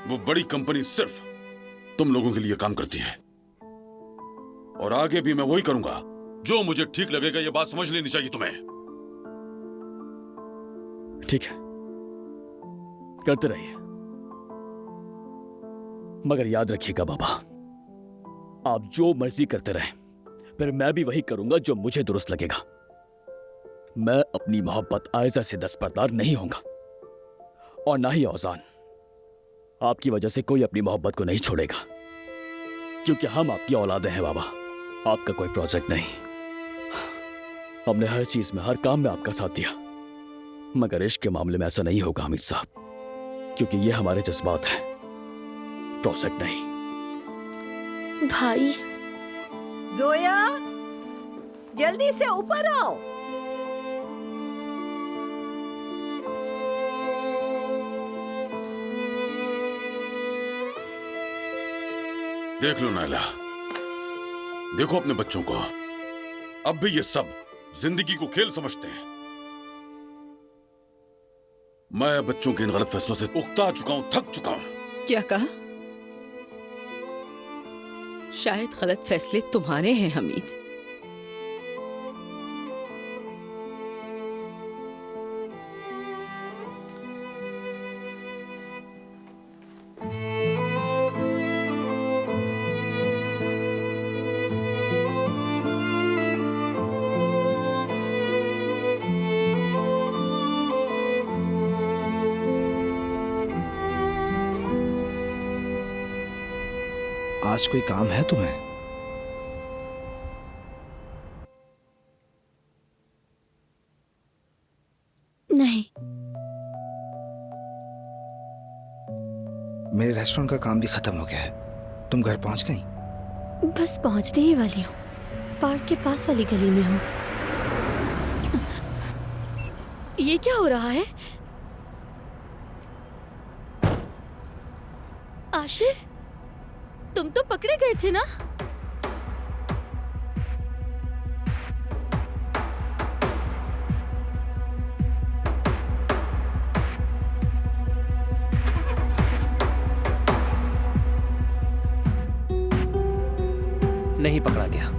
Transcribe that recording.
वो बड़ी कंपनी सिर्फ तुम लोगों के लिए काम करती है, और आगे भी मैं वही करूंगा जो मुझे ठीक लगेगा। ये बात समझ लेनी चाहिए तुम्हें। ठीक है, करते रहिए, मगर याद रखिएगा बाबा, आप जो मर्जी करते रहें, फिर मैं भी वही करूंगा जो मुझे दुरुस्त लगेगा। मैं अपनी मोहब्बत आयजा से दस्तबरदार नहीं होऊंगा, और ना ही औजान। आपकी वजह से कोई अपनी मोहब्बत को नहीं छोड़ेगा, क्योंकि हम आपकी औलादे हैं बाबा, आपका कोई प्रोजेक्ट नहीं। हमने हर चीज में, हर काम में आपका साथ दिया, मगर इश्क के मामले में ऐसा नहीं होगा हामिद साहब, क्योंकि ये हमारे जज्बात हैं, प्रोजेक्ट नहीं। भाई। जोया, जल्दी से ऊपर आओ। देख लो नायला, देखो अपने बच्चों को, अब भी ये सब जिंदगी को खेल समझते हैं। मैं बच्चों के इन गलत फैसलों से उकता चुका हूं, थक चुका हूं। क्या कहा? शायद गलत फैसले तुम्हारे हैं हमीद। आज कोई काम है तुम्हें? नहीं। मेरे रेस्टोरेंट का काम भी खत्म हो गया है, तुम घर पहुंच गई? बस पहुंचने ही वाली हूँ, पार्क के पास वाली गली में हूँ। ये क्या हो रहा है? आशिर, तुम तो पकड़े गए थे ना? नहीं पकड़ा गया।